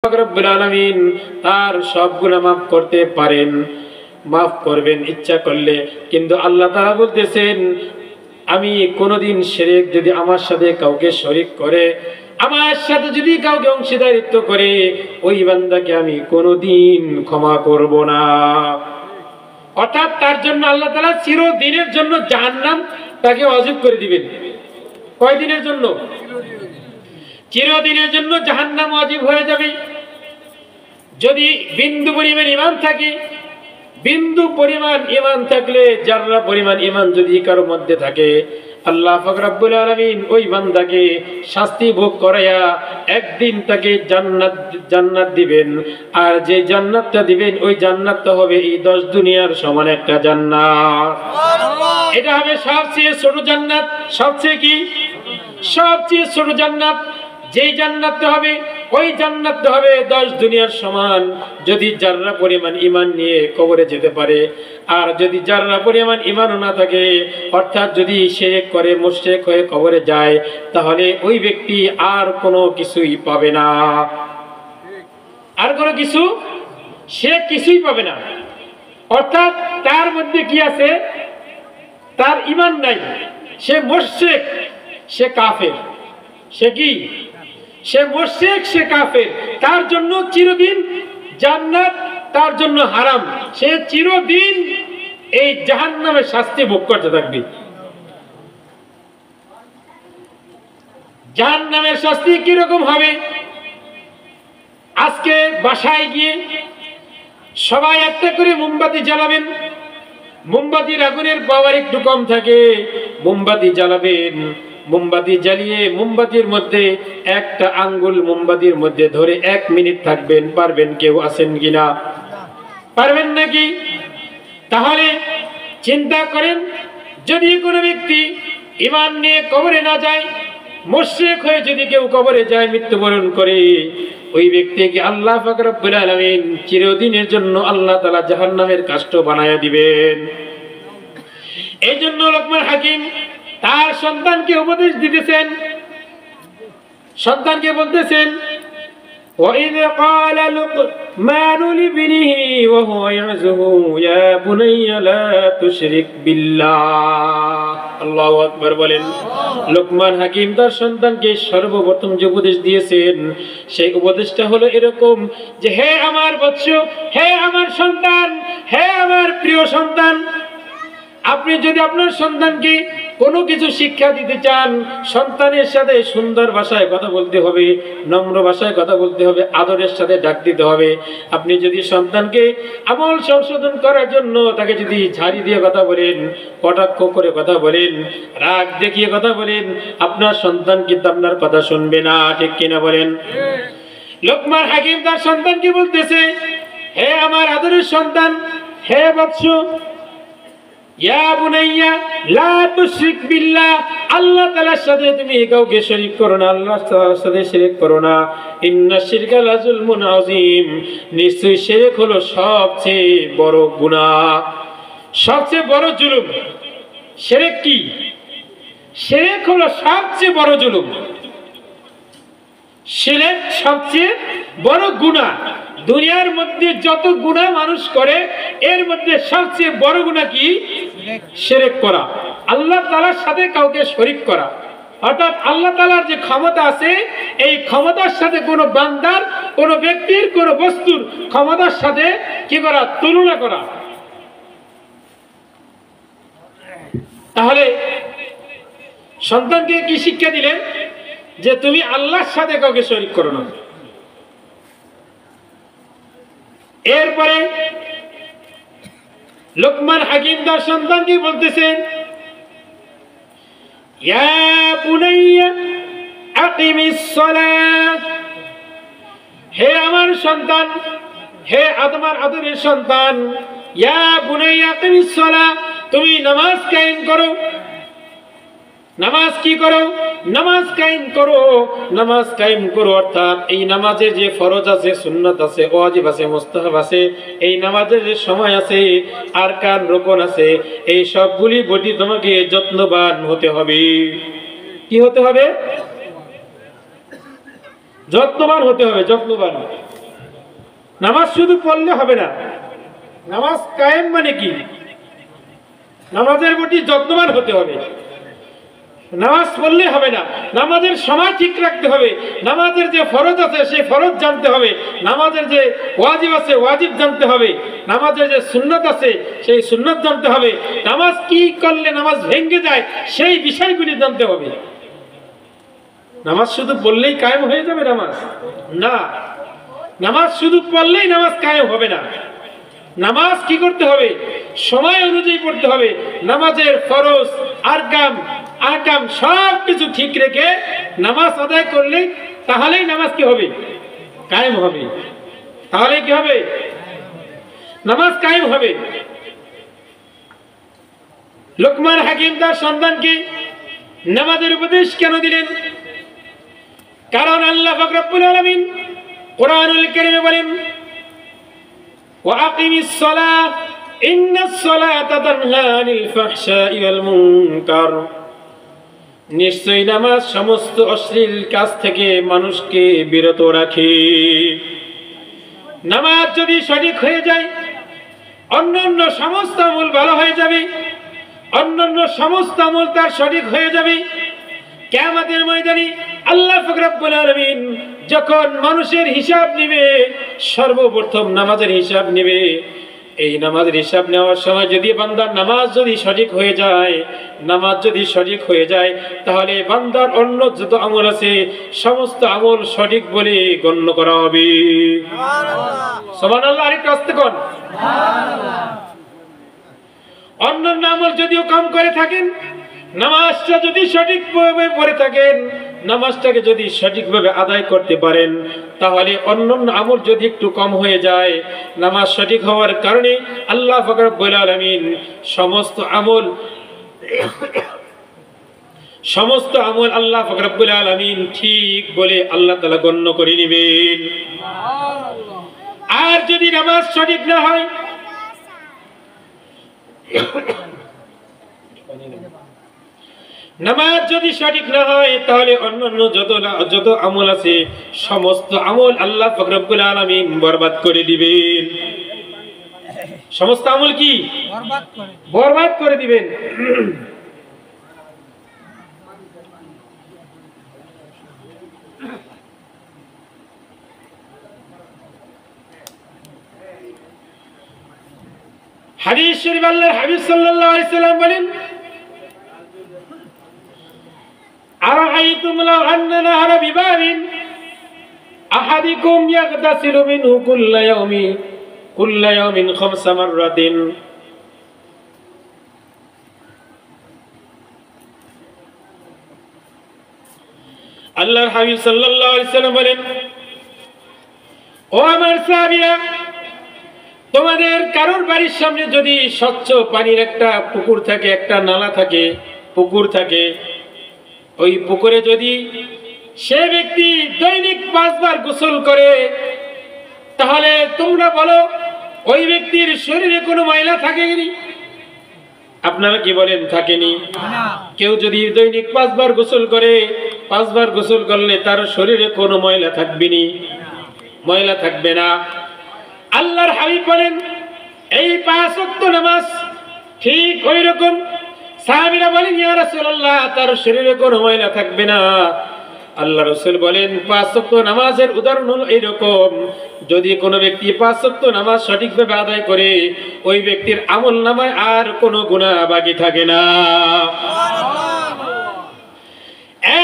রব্বুল আলামিন তার সব গুনাহ মাফ করতে পারেন, মাফ করবেন ইচ্ছা করলে। কিন্তু আল্লাহ তাআলা বলতেছেন, আমি কোনোদিন শিরক যদি আমার সাথে কাউকে শরীক করে, আমার সাথে যদি কাউকে অংশীদারিত্ব করে, ওই বান্দাকে আমি কোনোদিন ক্ষমা করব না। অর্থাৎ তার জন্য আল্লাহ তাআলা চিরদিনের জন্য জাহান্নাম তাকে ওয়াজিব করে দিবেন। কয়দিনের জন্য? চিরদিনের জন্য জাহান্নাম ওয়াজিব হয়ে যাবে। যদি বিন্দু পরিমাণ ঈমান থাকে, বিন্দু পরিমাণ ঈমান থাকলে, জাররা পরিমাণ ঈমান যদি কারো মধ্যে থাকে, আল্লাহ পাক রব্বুল আলামিন ওই বান্দাকে শাস্তি ভোগ করায়া একদিন তাকে জান্নাত দিবেন। আর যে জান্নাতটা দিবেন, ওই জান্নাতটা হবে এই 10 দুনিয়ার সমান একটা জান্নাত। এটা হবে সবচেয়ে ছোট জান্নাত। সবচেয়ে কি? সবচেয়ে ছোট জান্নাত। যেই জান্নাতটা হবে, ওই জান্নাতটা হবে 10 দুনিয়ার সমান। যদি জাররা পরিমাণ ঈমান নিয়ে কবরে যেতে পারে, আর যদি জাররা পরিমাণ ঈমানও না থাকে, অর্থাৎ যদি শিরক করে মুশরিক হয়ে কবরে যায়, তাহলে ওই ব্যক্তি আর কোনো কিছুই পাবে না। আর কোনো কিছু সে কিছুই পাবে না। অর্থাৎ তার মধ্যে কি আছে? তার ঈমান নাই, সে মুশরিক, সে কাফের। সে কি? সে মুশরিক, সে কাফের। তার জন্য চিরদিন জান্নাত তার জন্য হারাম। সে চিরদিন এই জাহান্নামের শাস্তি ভোগ করতে থাকবে। জাহান্নামের শাস্তি কি রকম হবে? আজকে বাসায় গিয়ে সবাই একটা করে মোমবাতি জ্বালাবেন। মোমবাতির আগুনের পাওয়ার একটু কম থাকে, মোমবাতি জ্বালাবেন। মোমবাতি জ্বালিয়ে মোমবাতির মধ্যে একটা আঙ্গুল মোমবাতির মধ্যে ধরে 1 মিনিট থাকবেন। পারবেন? কেউ আছেন কিনা? পারবেন নাকি? তাহলে চিন্তা করেন, যদি কোনো ব্যক্তি ঈমান নিয়ে কবরে না যায়, মুশরিক হয়ে যদি কেউ কবরে যায়, মৃত্যুবরণ করে, ওই ব্যক্তিকে আল্লাহ পাক রব্বুল আলামিন চিরদিনের জন্য আল্লাহ তাআলা জাহান্নামের কাষ্ঠ বানায়া দিবেন। এই জন্য লোকমান হাকিম তার সন্তানকে উপদেশ দিতেছেন। সন্তানকে বলতেছেন, وَإِذْ قَالَ لُقْمَانُ لِابْنِهِ وَهُوَ يَعِظُهُ يَا بُنَيَّ لَا تُشْرِكْ بِاللَّهِ। আল্লাহু আকবার বলেন। লোকমান হাকিম তার সন্তানকে সর্বপ্রথম যে উপদেশ দিয়েছেন, সেই উপদেশটা হলো এরকম যে, হে আমার বৎস, হে আমার সন্তান, হে আমার প্রিয় সন্তান, আপনি যদি আপনার সন্তানকে কোনো কিছু শিক্ষা দিতে চান, সন্তানের সাথে সুন্দর ভাষায় কথা বলতে হবে, নম্র ভাষায় কথা বলতে হবে, আদরের সাথে ডাক দিতে হবে। আপনি যদি সন্তানকে আমল সংশোধন করার জন্য তাকে যদি ঝাড়ি দিয়ে কথা বলেন, কটাক্ষ করে কথা বলেন, রাগ দেখিয়ে কথা বলেন, আপনার সন্তান কিন্তু আপনার কথা শুনবে না। ঠিক কিনা বলেন? লোকমান হাকিম তার সন্তানকে বলতেছে, হে আমার আদরের সন্তান, হে বৎস, ইয়া বুনাইয়া লা তুশরিক বিল্লাহ, আল্লাহ তাআলার সাথে তুমি কাউকে শরীক করো না, আল্লাহ তাআলার সাথে শিরক করো না। ইন্নাশ শিরকা লাযুলমুন আযীম, নিশ্চয়ই শিরক হলো সবচেয়ে বড় গুনাহ, সবচেয়ে বড় জুলুম। শিরক কি? শিরক হলো সবচেয়ে বড় জুলুম। শিরক সবচেয়ে বড় গুনাহ। দুনিয়ার মধ্যে যত গুনাহ মানুষ করে, এর মধ্যে সবচেয়ে বড় গুনাহ কি? শিরক করা, আল্লাহ তাআলার সাথে কাউকে শরীক করা। অর্থাৎ আল্লাহ তাআলার যে ক্ষমতা আছে, এই ক্ষমতার সাথে কোনো বান্দার, কোনো ব্যক্তির, কোনো বস্তুর ক্ষমতার সাথে কি করা? তুলনা করা। তাহলে সন্তানকে কি শিক্ষা দিলেন? যে তুমি আল্লাহর সাথে কাউকে শরীক করো না। এরপরে লোকমান হাকিম তার সন্তানকে বলতেছেন, ইয়া বুনাইয়া আকিমিস সালাত, হে আমার সন্তান, হে আমার আদরের সন্তান, ইয়া বুনাইয়া আকিমিস সালাত, তুমি নামাজ কায়েম করো। নামাজ কি করো? নামাজ কায়েম করো। নামাজ কায়েম করো অর্থাৎ এই নামাজের যে ফরজ আছে, সুন্নাত আছে, ওয়াজিব আছে, মুস্তাহাব আছে, এই নামাজের যে সময় আছে, আরকান, রুকন আছে, এই সবগুলি বডি তোমাকে যত্নবান হতে হবে। কি হতে হবে? যত্নবান হতে হবে, যত্নবান। নামাজ শুধু পড়লে হবে না, নামাজ কায়েম মানে কি? নামাজের প্রতি যত্নবান হতে হবে। নামাজ পড়লে হবে না, নামাজের সময় ঠিক রাখতে হবে, নামাজের যে ফরজ আছে সেই ফরজ জানতে হবে, নামাজের যে ওয়াজিব আছে ওয়াজিব জানতে হবে, নামাজের যে সুন্নত আছে সেই সুন্নত জানতে হবে, নামাজ কি করলে নামাজ ভেঙে যায় সেই বিষয়গুলি জানতে হবে। নামাজ শুধু পড়লেই কায়েম হয়ে যাবে নামাজ? না, নামাজ শুধু পড়লেই নামাজ কায়েম হবে না। নামাজ কি করতে হবে? সময় অনুযায়ী পড়তে হবে। নামাজের ফরজ আরকাম আহকাম সব কিছু ঠিক রেখে নামাজ আদায় করলে তাহলেই নামাজ কি হবে? কায়েম হবে। তাহলে কি হবে? নামাজ কায়েম হবে। লোকমান হাকিম তার সন্তানকে নামাজের উপদেশ কেন দিলেন? কারণ আল্লাহ পাক রব্বুল আলামিন কোরআনুল কারীমে বলেন, ওয়াকিমিস সালাহ ইন্নাস সালাতা তানহা আনিল ফাহশাই ওয়াল মুনকার। নিশ্চয়ই নামাজ সমস্ত অশ্লীল কাজ থেকে মানুষকে বিরত রাখে। নামাজ যদি সঠিক হয়ে যায় অন্যান্য সমস্ত আমল ভালো হয়ে যাবে, অন্যান্য সমস্ত আমল তার সঠিক হয়ে যাবে। কিয়ামতের ময়দানে আল্লাহ পাক রব্বুল আলামিন যখন মানুষের হিসাব নেবে সর্বপ্রথম নামাজের হিসাব নেবে। এই নামাজের হিসাব নেওয়ার সময় যদি বান্দার নামাজ যদি সঠিক হয়ে যায়, নামাজ যদি সঠিক হয়ে যায় তাহলে বান্দার অন্য যত আমল আছে সমস্ত আমল সঠিক বলে গণ্য করা হবে। সুবহানাল্লাহ। আরেকটু আস্তে কোন। অন্যান্য আমল যদিও কম করে থাকেন, নামাজটা যদি সঠিকভাবে পড়ে থাকেন, নামাজটাকে যদি সঠিকভাবে আদায় করতে পারেন, তাহলে অন্যান্য আমল যদি একটু কম হয়ে যায়, নামাজ সঠিক হওয়ার কারণে আল্লাহ পাক রব্বুল আলামিন সমস্ত আমল আল্লাহ পাক রব্বুল আলামিন ঠিক বলে আল্লাহ তাআলা গণ্য করে নেবেন। আর যদি নামাজ সঠিক না হয়, নামাজ যদি সঠিক না হয় তাহলে অন্যান্য যত আমল আছে সমস্ত আমল আল্লাহ পাক রব্বুল আলামিন বরবাদ করে দিবেন। সমস্ত আমল কি বরবাদ করে দিবেন। হাদিস শরীফ আল্লাহর হাবিব সাল্লাল্লাহু আলাইহি সাল্লাম বলেন, আরাআইতুম লাউ আন্না নাহরা বিবাবিন আহাদিকুম ইয়াগতাসিলু মিনহু কুল্লা ইয়াউমিন খামসা মাররাতিন। আল্লাহর হাবিব সাল্লাল্লাহু আলাইহি সাল্লাম বলেন, ও আমার সাহাবীরা, তোমাদের কারোর বাড়ির সামনে যদি স্বচ্ছ পানির একটা পুকুর থাকে, একটা নালা থাকে, পুকুর থাকে, ওই পুকুরে যদি সে ব্যক্তি দৈনিক 5 বার গোসল করে, তাহলে তোমরা বলো ওই ব্যক্তির শরীরে কোনো ময়লা থাকেনি? আপনারা কি বলেন? থাকেনি। কেউ যদি দৈনিক 5 বার গোসল করে, 5 বার গোসল করলে তার শরীরে কোনো ময়লা থাকবে না, ময়লা থাকবে না। আল্লাহর হাবিব বলেন, এই 5 ওয়াক্ত নামাজ ঠিক ওই রকম। সাহাবীরা বলেন, ইয়া রাসূলুল্লাহ, তার শরীরে কোনো ময়লা থাকবে না। আল্লাহ রাসূল বলেন, 5 ওয়াক্ত নামাজের উদাহরণ হলো এরকম, যদি কোনো ব্যক্তি 5 ওয়াক্ত নামাজ সঠিকভাবে আদায় করে ওই ব্যক্তির আমলনামায় আর কোনো গুনাহ বাকি থাকে না।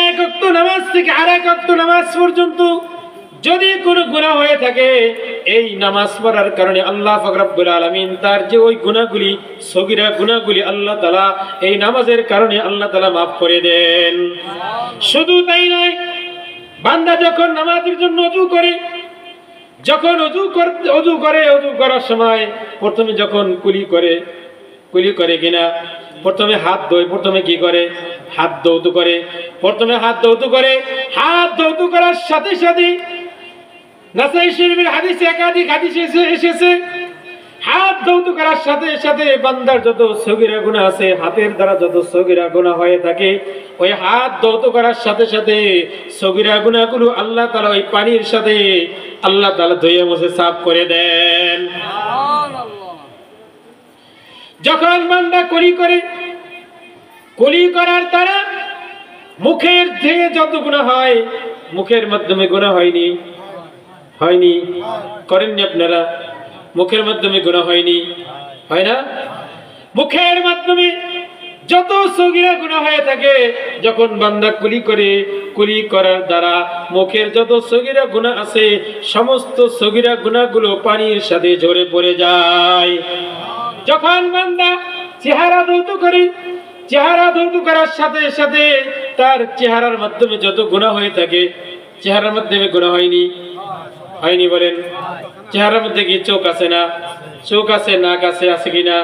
এক ওয়াক্ত নামাজ থেকে আরেক ওয়াক্ত নামাজ পর্যন্ত যদি কোনো গুনাহ হয়ে থাকে, এই নামাজ পড়ার কারণে আল্লাহ পাক রব্বুল আলামিন তার যে ওই গুনাহগুলি, সগীরা গুনাহগুলি আল্লাহ তাআলা এই নামাজের কারণে আল্লাহ তাআলা মাফ করে দেন। শুধু তাই নয়, বান্দা যখন নামাজের জন্য ওযু করে, যখন ওযু করার সময় প্রথমে যখন কুলি করে কিনা, প্রথমে হাত ধোয়, প্রথমে কি করে? হাত ধৌত করে। প্রথমে হাত ধৌত করে, হাত ধৌত করার সাথে সাথে নাসাই শরীফের হাদিসে একাধিক হাদিস এসেছে, হাত ধৌত করার সাথে সাথে বান্দার যত সগীরা গুনাহ আছে, হাতের দ্বারা যত সগীরা গুনাহ হয়ে থাকে, ওই হাত ধৌত করার সাথে সাথে সগীরা গুনাহগুলো আল্লাহ তাআলা ওই পানির সাথে আল্লাহ তাআলা ধুয়ে মুছে সাফ করে দেন। যখন বান্দা কুলি করার দ্বারা মুখের থেকে যত গুনাহ হয়, মুখের মাধ্যমে গুনাহ হয়নি করেননি আপনারা? মুখের মাধ্যমে গুনাহ হয়নি, হয় না? মুখের মাধ্যমে যত সগীরা গুনাহ হয়ে থাকে, যখন বান্দা কুলি করার দ্বারা মুখের যত সগীরা গুনাহ আছে, সমস্ত সগীরা গুনাহগুলো পানির সাথে ঝরে পড়ে যায়। যখন বান্দা চেহারা ধৌত করে, চেহারা ধৌত করার সাথে সাথে তার চেহারার মাধ্যমে যত গুনাহ হয়ে থাকে, চেহারার মাধ্যমে গুনাহ হয়নি বলেন? চেহারার মধ্যে কি চোখ আছে না? চোখ আছে, নাক আছে কিনা?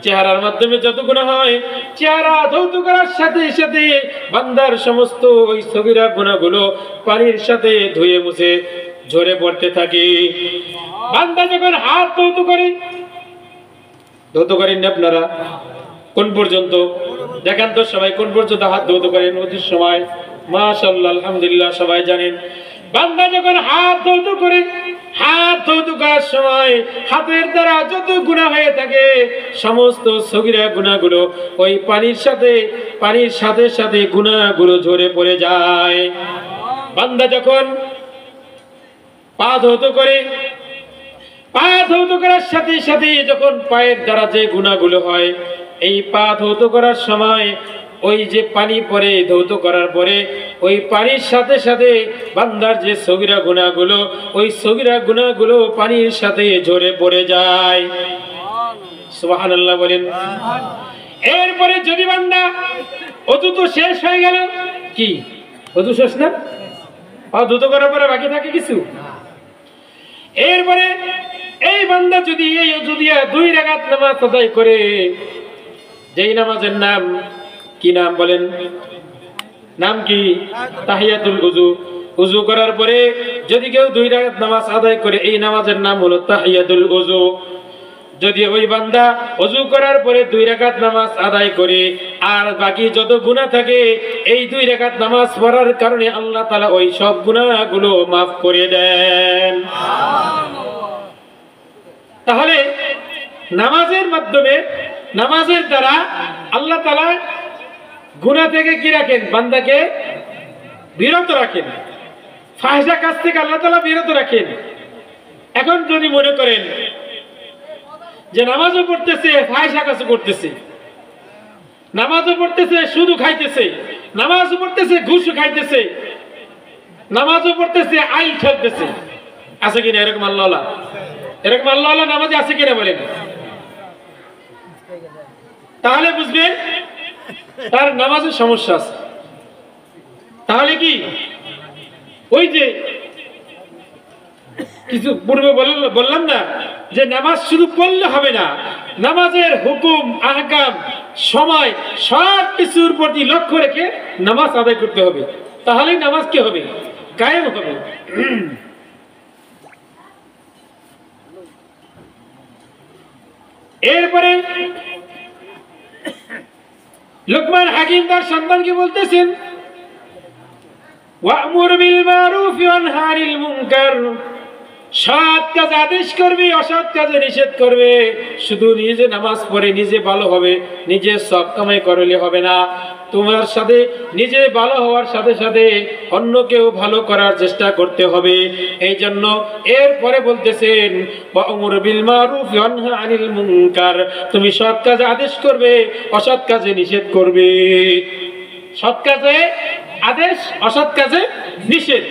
চেহারার মাধ্যমে যত গুনাহ হয়, চেহারা ধৌত করার সাথে সাথে বান্দার সমস্ত ওই সগীরা গুনাহগুলো পানির সাথে ধুয়ে মুছে ঝরে পড়তে থাকে। বান্দা যখন হাত ধৌত করেন আপনারা কোন পর্যন্ত? দেখেন তো সবাই কোন পর্যন্ত হাত ধৌত করেন ওই সময়? মাশাআল্লাহ, আলহামদুলিল্লাহ, সবাই জানেন। বান্দা যখন হাত ধৌত করার সময় হাতের দ্বারা যত গুনাহ হয়ে থাকে, সমস্ত সগীরা গুনাহগুলো ওই পানির সাথে সাথে গুনাহগুলো ঝরে পড়ে যায়। বান্দা যখন পা ধৌত করার সাথে সাথে যখন পায়ের দ্বারা যে গুনাহগুলো হয়, এই পা ধৌত করার সময় ওই যে পানি পরে ধৌত করার পরে ওই পানির সাথে সাথে বান্দার যে সগীরা গুনাহগুলো, ওই সগীরা গুনাহগুলো পানির সাথে ঝরে পড়ে যায়। সুবহানাল্লাহ বলেন। এরপরে যদি বান্দা ওযু তো শেষ হয়ে গেল, কি ওযু শেষ না? ধৌত করার পরে বাকি থাকে কিছু? এরপরে এই বান্দা যদি এই ওযু দিয়ে 2 রাকাত নামাজ আদায় করে, যেই নামাজের নাম কি নাম বলেন? নাম কি? তাহিয়াতুল ওযু। ওযু করার পরে যদি কেউ 2 রাকাত নামাজ আদায় করে, এই নামাজের নাম হলো তাহিয়াতুল ওযু। যদি ওই বান্দা ওযু করার পরে 2 রাকাত নামাজ আদায় করে আর বাকি যত গুনাহ থাকে, এই 2 রাকাত নামাজ পড়ার কারণে আল্লাহ তাআলা ওই সব গুনাহগুলো maaf করে দেন। তাহলে নামাজের মাধ্যমে, নামাজের দ্বারা আল্লাহ তাআলা গুনাহ থেকে কি রাখেন? বান্দাকে বিরত রাখেন, ফাহিশা কাজ থেকে আল্লাহ তাআলা বিরত রাখেন। এখন যদি মনে করেন যে নামাজও পড়তেছে, ফাহিশা কাজ করতেছে, নামাজও পড়তেছে, সুদ খাইতেছে, নামাজও পড়তেছে, ঘুষ খাইতেছে, নামাজও পড়তেছে, আইল ঠেলতেছে, আছে কিনা এরকম আল্লাহওয়ালা? এরকম আল্লাহওয়ালা নামাজে আছে কিনা বলেন? তাহলে বুঝবেন তার নামাজের সমস্যা আছে। তাহলে কি ওই যে কিছু পূর্বে বললাম না যে নামাজ শুধু পড়লে হবে না, নামাজের হুকুম, আহকাম, সময় সব কিছুর প্রতি লক্ষ্য রেখে নামাজ আদায় করতে হবে। তাহলেই নামাজ কি হবে? কায়েম হবে। এরপরে লুকমান হাকিম তার সন্তানকে বলতেছেন, ওয়া'মুর বিল মারুফি ওয়ানহা আনিল মুনকার, সৎ কাজ আদেশ করবে, অসৎ কাজে নিষেধ করবে। শুধু নিজে নামাজ পড়ে নিজে ভালো হবে, নিজে সব কামাই করলে হবে না, তোমার সাথে নিজে ভালো হওয়ার সাথে সাথে অন্যকেও ভালো করার চেষ্টা করতে হবে। এই জন্য এরপরে বলতেছেন, ওয়া'মুর বিল মারুফ ওয়ানহা আনিল মুনকার, তুমি সৎ কাজে আদেশ করবে, অসৎ কাজে নিষেধ করবে। সৎ কাজে আদেশ, অসৎ কাজে নিষেধ।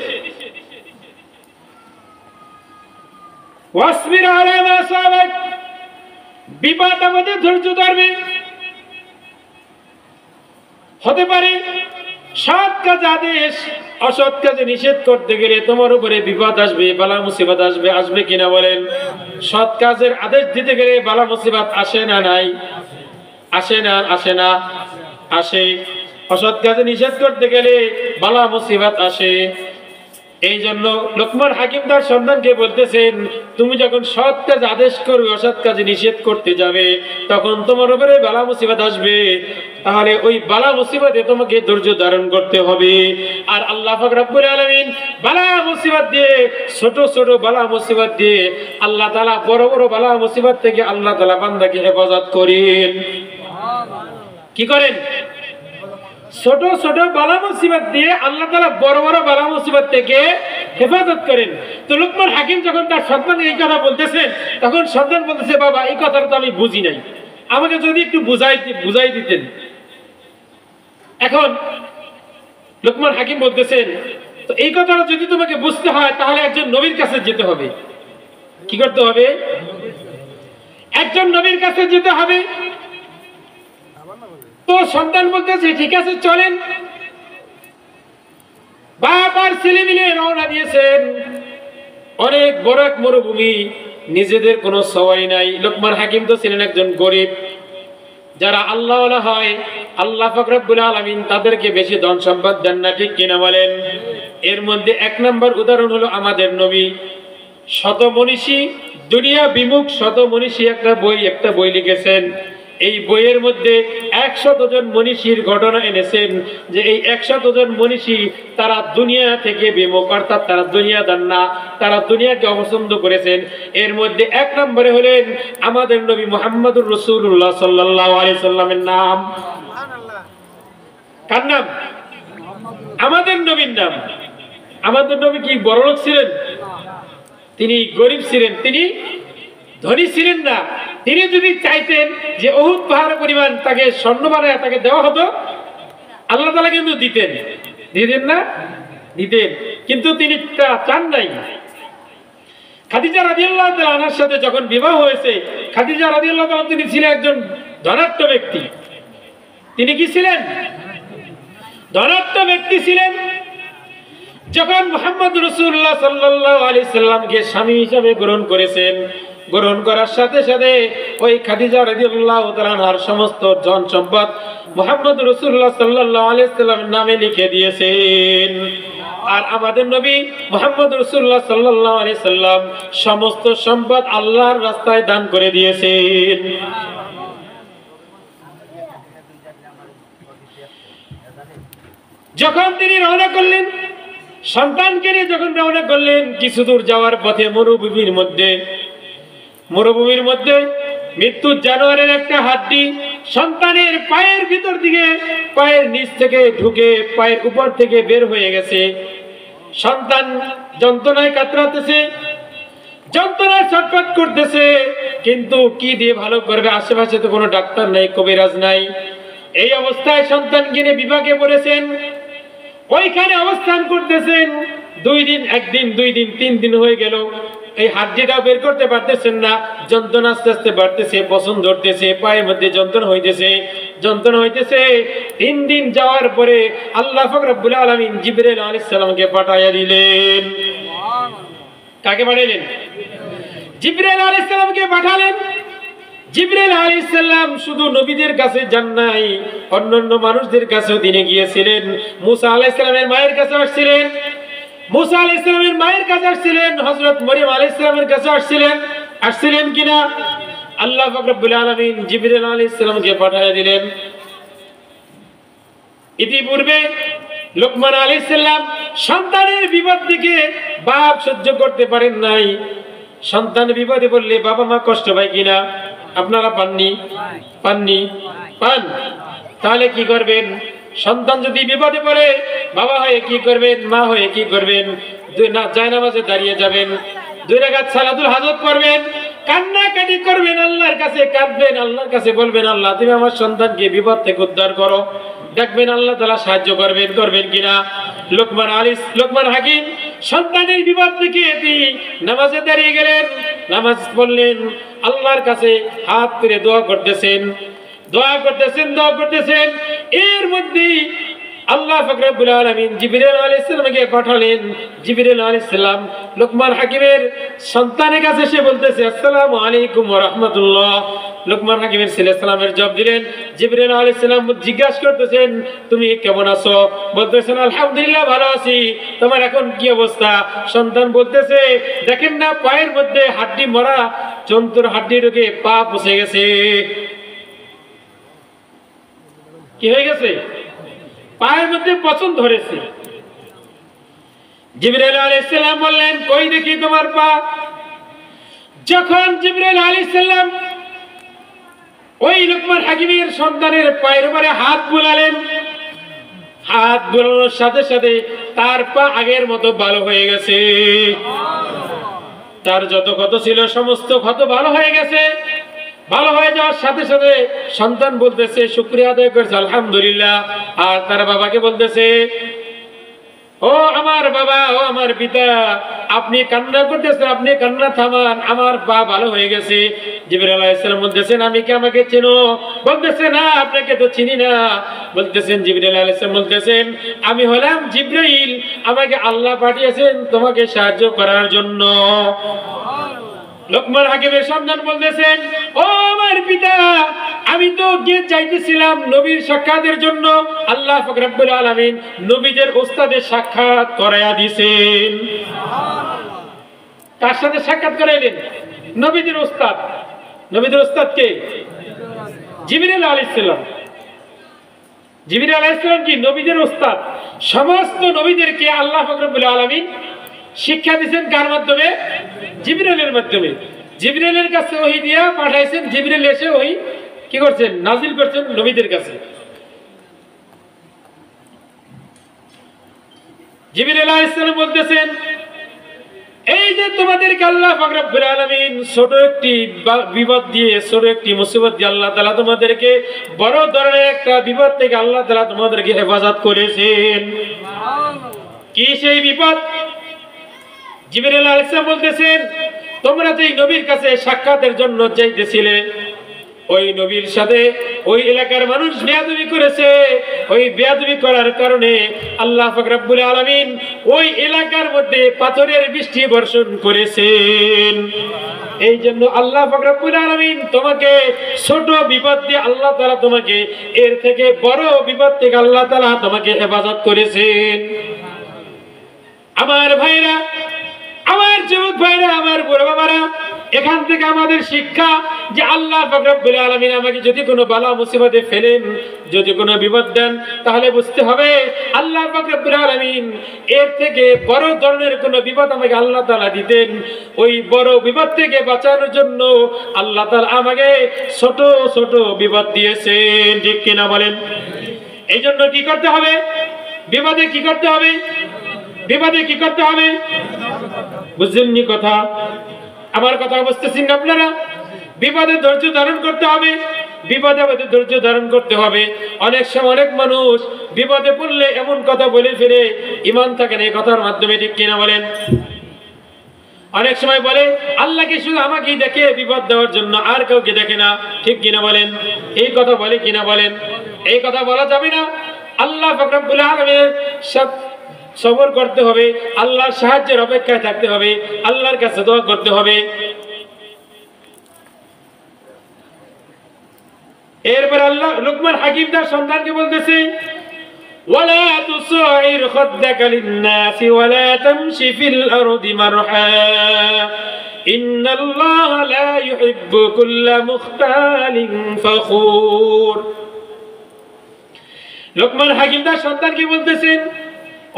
ওয়াসবির আলা মা সাবাক, বিপদ আপদে ধৈর্য ধরবে। হতে পারে সৎ কাজে আদেশ, অসৎ কাজে নিষেধ করতে গেলে তোমার উপরে বিপদ আসবে, বালা মুসিবত আসবে, আসবে কিনা বলেন? সৎ কাজের আদেশ দিতে গেলে বালা মুসিবত আসে না? নাই? আসে না? আসে না? আসে। অসৎ কাজে নিষেধ করতে গেলে বালা মুসিবত আসে। এই জন্য লোকমান হাকিম তার সন্তানকে বলতেছেন, তুমি যখন সৎ কাজ আদেশ করবে, অসৎ কাজে নিষেধ করতে যাবে, তখন তোমার উপরে বালা মুসিবত আসবে। তাহলে ওই বালা মুসিবতে তোমাকে ধৈর্য ধারণ করতে হবে। আর আল্লাহ পাক রব্বুল আলামিন বালা মুসিবত দিয়ে, ছোট ছোট বালা মুসিবত দিয়ে আল্লাহ তাআলা বড় বড় বালা মুসিবত থেকে আল্লাহ তাআলা বান্দাকে হেফাজত করেন। কি করেন? ছোট ছোট বালা মুসিবত দিয়ে আল্লাহ তাআলা বড় বড় বালা মুসিবত থেকে হেফাজত করেন। তো লোকমান হাকিম যখন তার সন্তানকে এই কথা বলতেছেন, তখন সন্তান বলতেছে, বাবা এই কথাটা তো আমি বুঝি নাই, আমাকে যদি একটু বুঝাই দিতেন। এখন লোকমান হাকিম বলতেছেন, তো এই কথাটা যদি তোমাকে বুঝতে হয় তাহলে একজন নবীর কাছে যেতে হবে। কি করতে হবে? একজন নবীর কাছে যেতে হবে। তো সন্তান বলতেছে, ঠিক আছে চলেন। বাপ আর ছেলে মিলে রওনা দিয়েছেন। অনেক বড় এক মরুভূমি, নিজেদের কোনো সওয়ারি নাই। লোকমান হাকিম তো ছিলেন একজন গরিব। যারা আল্লাহওয়ালা হয়, আল্লাহ পাক রব্বুল আলামিন তাদেরকে বেশি ধন সম্পদ দেন না, ঠিক কিনা বলেন? এর মধ্যে এক নম্বর উদাহরণ হলো আমাদের নবী। শত মনীষী, দুনিয়া বিমুখ শত মনীষী একটা বই লিখেছেন। এই বইয়ের মধ্যে 100 জন মনীষীর ঘটনা এনেছেন, যে এই 100 জন মনীষী তারা দুনিয়া থেকে বিমুখ, অর্থাৎ তারা দুনিয়াদার না, তারা দুনিয়াকে অপছন্দ করেছেন। এর মধ্যে এক নম্বরে হলেন আমাদের নবী মুহাম্মদুর রাসূলুল্লাহ সাল্লাল্লাহু আলাইহি সাল্লামের নাম। কার নাম? আমাদের নবীর নাম। আমাদের নবী কি বড়লোক ছিলেন? তিনি গরিব ছিলেন, তিনি ধনী ছিলেন না। তিনি যদি চাইতেন যে উহুদ পাহাড় পরিমাণ তাকে স্বর্ণ বানায় তাকে দেওয়া হতো, আল্লাহ তাআলা কিন্তু দিতেন না? দিতেন, কিন্তু তিনি চান নাই। খাদিজা রাদিয়াল্লাহু তাআলা আনহার সাথে যখন বিবাহ হয়েছে, খাদিজা রাদিয়াল্লাহু তাআলা তিনি ছিলেন একজন ধনাঢ্য ব্যক্তি। তিনি কি ছিলেন? ধনাঢ্য ব্যক্তি ছিলেন। যখন মুহাম্মদ রাসূলুল্লাহ সাল্লাল্লাহু আলাইহি সাল্লামকে স্বামী হিসেবে গ্রহণ করেছেন, গ্রহণ করার সাথে সাথে ওই খাদিজা রাদিয়াল্লাহু তাআলা আনহার সমস্ত ধন সম্পদ মুহাম্মদ রাসূলুল্লাহ সাল্লাল্লাহু আলাইহি সাল্লামের নামে লিখে দিয়েছেন। আর আমাদের নবী মুহাম্মদ রাসূলুল্লাহ সাল্লাল্লাহু আলাইহি সাল্লাম সমস্ত সম্পদ আল্লাহর রাস্তায় দান করে দিয়েছেন। যখন তিনি রওনা করলেন, সন্তানকে নিয়ে যখন রওনা করলেন, কিছু দূর যাওয়ার পথে মরুভূমির মধ্যে মৃত্যুর জানোয়ারের একটা হাড্ডি সন্তানের পায়ের ভিতর দিকে, পায়ের নিচ থেকে ঢুকে পায়ের উপর থেকে বের হয়ে গেছে। সন্তান যন্ত্রণায় কাতরাতেছে, যন্ত্রণায় ছটফট করতেছে, কিন্তু কি দিয়ে ভালো করবে? আশেপাশে তো কোনো ডাক্তার নাই, কবিরাজ নাই। এই অবস্থায় সন্তানকে নিয়ে বিভাগে পড়েছেন, ওইখানে অবস্থান করতেছেন। 2 দিন, 1 দিন, 2 দিন, 3 দিন হয়ে গেল। এই হাড্ডিটা বের করতে পারতেছেন না। যন্ত্রণা আস্তে আস্তে বাড়তেছে, পছন্দ ধরতেছে, পায়ের মধ্যে যন্ত্রণা হইতেছে। 3 দিন যাওয়ার পরে আল্লাহ পাক রব্বুল আলামিন জিবরাইল আলাইহিস সালামকে পাঠাইয়া দিলেন। কাকে পাঠাইলেন? জিবরাইল আলাইহিস সালামকে পাঠালেন। জিবরাইল আলাইহিস সালাম শুধু নবীদের কাছে যান নাই, অন্যান্য মানুষদের কাছেও তিনি গিয়েছিলেন। মুসা আলাইহিস সালামের মায়ের কাছে আসছিলেন, মুসা আলাইহিস সালামের মায়ের কাছে আসছিলেন, হযরত মরিয়ম আলাইহিস সালামের কাছে আসছিলেন কিনা? আল্লাহ পাক রব্বুল আলামিন জিবরাইল আলাইহিস সালামকে পাঠিয়ে দিলেন। ইতিপূর্বে লোকমান আলাইহিস সালাম সন্তানের বিপদ দেখে বাপ সহ্য করতে পারেন নাই। সন্তান বিপদে বললে বাবা মা কষ্ট পায় কিনা? আপনারা পান? তাহলে কি করবেন? সন্তান যদি বিপদে পড়ে, বাবা হয়ে কি করবেন, মা হয়ে কি করবেন? জায়নামাজে দাঁড়িয়ে যাবেন, 2 রাকাত সালাতুল হাজত করবেন, কান্নাকাটি করবেন, আল্লাহর কাছে কাঁদবেন, আল্লাহর কাছে বলবেন, আল্লাহ তুমি আমার সন্তানকে বিপদ থেকে উদ্ধার করো। দেখবেন আল্লাহ তাআলা সাহায্য করবেন কিনা। লোকমান হাকিম সন্তানের বিপদ থেকে তিনি নামাজে দাঁড়িয়ে গেলেন, নামাজ পড়লেন, আল্লাহর কাছে হাত তুলে দোয়া করতেছেন। এর মধ্যে আল্লাহ পাক রব্বুল আলামিন জিবরাইল আলাইহিস সালামকে পাঠালেন। জিবরাইল আলাইহিস সালাম লোকমান হাকিমের সন্তানের কাছে এসে বলতেছে, আসসালামু আলাইকুম ওয়া রাহমাতুল্লাহ। লোকমান হাকিমের ছেলে সালামের জবাব দিলেন। জিবরাইল আলাইহিস সালাম জিজ্ঞাসা করতেছেন তুমি কেমন আছো? বলতেছেন আলহামদুলিল্লাহ ভালো আছি। তোমার এখন কি অবস্থা? সন্তান বলতেছে দেখেন না পায়ের মধ্যে হাড্ডি মরা জন্তুর হাড্ডি ঢুকে পা পচে গেছে। কি হয়ে গেছে? পায়ের মধ্যে পচন ধরেছে। জিবরাইল আলাইহিস সালাম বললেন কই দেখি তোমার পা। যখন জিবরাইল আলাইহিস সালাম ওই লোকমান হাকিমের সন্তানের পায়ের উপরে হাত বুলালেন, হাত বুলানোর সাথে সাথে তার পা আগের মতো ভালো হয়ে গেছে। তার যত ক্ষত ছিল সমস্ত ক্ষত ভালো হয়ে গেছে। ভালো হয়ে যাওয়ার সাথে সাথে সন্তান বলতেছে শুকরিয়া আদায় করছে আলহামদুলিল্লাহ। আর তার বাবাকে বলতেছে ও আমার বাবা, ও আমার পিতা, আপনি কান্না করতেছেন, আপনি কান্না থামান, আমার পা ভালো হয়ে গেছে। জিবরাইল আলাইহিস সালাম বলতেছেন আমি কি আমাকে চেনো? বলতেছে না আপনাকে তো চিনি না। বলতেছেন জিবরাইল আলাইহিস সালাম বলতেছেন আমি হলাম জিবরাইল, আমাকে আল্লাহ পাঠিয়েছেন তোমাকে সাহায্য করার জন্য। লোকমান হাকিমের সন্তান বলতেছেন ও আমার পিতা, আমি তো গিয়ে চাইতেছিলাম নবীর সাক্ষাতের জন্য, আল্লাহ পাক রব্বুল আলামিন নবীদের ওস্তাদের সাক্ষাৎ করায়া দিয়েছেন। কার সাথে সাক্ষাৎ করাইলেন? নবীদের ওস্তাদ। নবীদের ওস্তাদ কে? জিবরাইল আলাইহিস সালাম। জিবরাইল আলাইহিস সালাম কি নবীদের ওস্তাদ? সমস্ত নবীদেরকে আল্লাহ পাক রব্বুল আলামিন শিক্ষা দিয়েছেন কার মাধ্যমে? জিবরাইলের মাধ্যমে। জিবরাইলের কাছে ওহী দিয়া পাঠাইছেন, জিবরাইল এসে ওহী কি করছেন? নাজিল করছেন নবীদের কাছে। জিবরাইল আলাইহিস সালাম বলতেছেন এই যে তোমাদেরকে আল্লাহ পাক রব্বুল আলামিন ছোট একটি বিপদ দিয়ে, ছোট একটি মুসিবত দিয়ে আল্লাহ তাআলা তোমাদেরকে বড় ধরনের একটা বিপদ থেকে আল্লাহ তাআলা তোমাদেরকে হেফাজত করেছেন। কি সেই বিপদ? জিবরাইল আলাইহিস সালাম বলতেছেন তোমরা যেই নবীর কাছে সাক্ষাতের জন্য যাইতেছিলে, ওই নবীর সাথে ওই এলাকার মানুষ বেয়াদবি করেছে। ওই বেয়াদবি করার কারণে আল্লাহ পাক রব্বুল আলামিন ওই এলাকার মধ্যে পাথরের বৃষ্টি বর্ষণ করেছেন। এই জন্য আল্লাহ পাক রব্বুল আলামিন তোমাকে ছোট বিপদ দিয়ে আল্লাহ তাআলা তোমাকে এর থেকে বড় বিপদ থেকে আল্লাহ তাআলা তোমাকে হেফাজত করেছেন। আমার ভাইরা, আমার যুবক ভাইরা, আমার বড় বাবারা, এখান থেকে আমাদের শিক্ষা যে আল্লাহ পাক রব্বুল আলামিন আমাকে যদি কোনো বালা মুসিবতে ফেলেন, যদি কোনো বিপদ দেন, তাহলে বুঝতে হবে আল্লাহ পাক রব্বুল আলামিন এর থেকে বড় ধরনের কোনো বিপদ আমাকে আল্লাহ তাআলা দিতেন। ওই বড় বিপদ থেকে বাঁচানোর জন্য আল্লাহ তাআলা আমাকে ছোট ছোট বিপদ দিয়েছেন। ঠিক কিনা বলেন? এই জন্য কি করতে হবে? বিপদে কি করতে হবে? বিপদে কি করতে হবে? বুঝলেননি কথা? আমার কথা বুঝতেছেন আপনারা? বিপদে ধৈর্য ধারণ করতে হবে। বিপদে ধৈর্য ধারণ করতে হবে। অনেক সময় অনেক মানুষ বিপদে পড়লে এমন কথা বলে ফেলে, ঈমান থাকে না এই কথার মাধ্যমে। ঠিক কিনা বলেন? অনেক সময় বলে আল্লাহকে শুধু আমাকেই দেখে বিপদ দেওয়ার জন্য, আর কাউকে দেখে না। ঠিক কিনা বলেন? এই কথা বলে কিনা বলেন? এই কথা বলা যাবে না। আল্লাহ পাক রব্বুল আলামিনের সব সবর করতে হবে, আল্লাহর সাহায্যের অপেক্ষায় থাকতে হবে, আল্লাহর কাছে দোয়া করতে হবে। এরপর আল্লাহ লোকমান হাকিম তার সন্তানকে বলতেছে ওয়ালা তুসাইর খাদ্দাকা লিন-নাসি ওয়ালা তামশি ফিল আরদি মারহা ইন্নাল্লাহা লা ইউহিব্বু কুল্লা মুখতালিন ফখুর। লোকমান হাকিম তার সন্তানকে বলতেছেন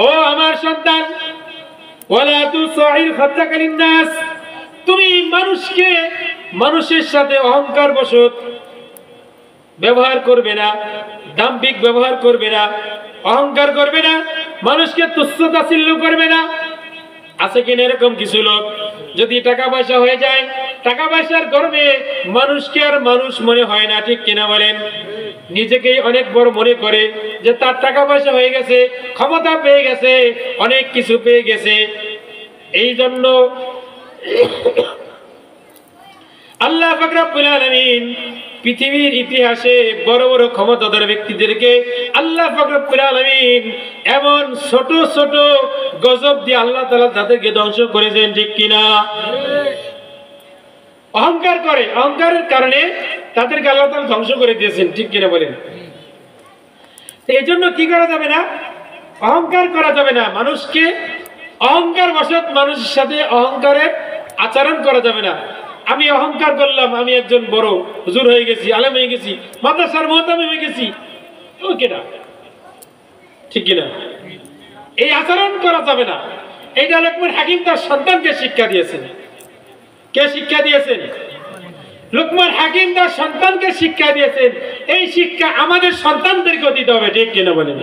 ও আমার সন্তান, ওয়ালা তুসাইর খাদ্দাকা লিন-নাস, তুমি মানুষকে মানুষের সাথে অহংকার বশত ব্যবহার করবে না, দাম্ভিক ব্যবহার করবে না, অহংকার করবে না, মানুষকে তুচ্ছ তাচ্ছিল্য করবে না। আছে কিনা এরকম কিছু লোক? যদি টাকা পয়সা হয়ে যায়, টাকা পয়সার গর্বে মানুষকে আর মানুষ মনে হয় না। ঠিক কিনা বলেন? নিজেকেই অনেক বড় মনে করে যে তার টাকা পয়সা হয়ে গেছে, ক্ষমতা পেয়ে গেছে, অনেক কিছু পেয়ে গেছে। এই জন্য আল্লাহ পাক রব্বুল আলামিন পৃথিবীর ইতিহাসে বড় বড় ক্ষমতাধর ব্যক্তিদেরকে আল্লাহ পাক রব্বুল আলামিন এমন ছোট ছোট গজব দিয়ে আল্লাহ তাআলা তাদেরকে ধ্বংস করেছেন। ঠিক কিনা? অহংকার করে, অহংকারের কারণে তাদেরকে আল্লাহ তাআলা ধ্বংস করে দিয়েছেন, ঠিক কিনা বলেন? এই জন্য কি করা যাবে না? অহংকার করা যাবে না। মানুষকে অহংকার বশত মানুষের সাথে অহংকারের আচরণ করা যাবে না। আমি অহংকার করলাম, আমি একজন বড় হুজুর হয়ে গেছি, আলেম হয়ে গেছি, মাদ্রাসার মুহতামিম হয়ে গেছি, ওকে না, ঠিক কিনা? এই আচরণ করা যাবে না। এইটা লোকমান হাকিম তার সন্তানকে শিক্ষা দিয়েছেন। কে শিক্ষা দিয়েছেন? লোকমান হাকিম তার সন্তানকে শিক্ষা দিয়েছেন। এই শিক্ষা আমাদের সন্তানদেরকে দিতে হবে, ঠিক কিনা বলেন?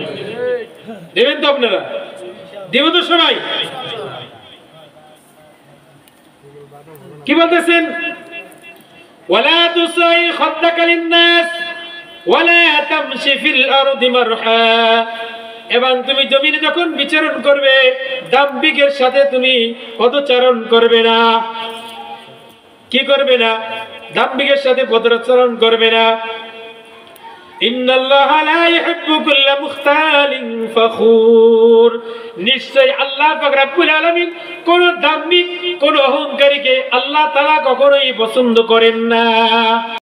দেবেন তো আপনারা? দেব তো সবাই? কি বলতেছেন? ওয়ালা তুসাই খাদ্দাকা লিন-নাস ওয়ালা তামশি ফিল আরদি মারহা। এবং তুমি জমিনে যখন বিচরণ করবে, দাম্ভিকের সাথে তুমি পদচারণ করবে না। কি করবে না? দাম্ভিকের সাথে পদচারণ করবে না। ইন্নাল্লাহা লা ইউহিব্বু কুল্লা মুখতালিন ফখুর। নিশ্চয় আল্লাহ পাক রব্বুল আলামিন কোন দাম্ভিক, কোন অহংকারীকে আল্লাহ তাআলা কখনোই পছন্দ করেন না।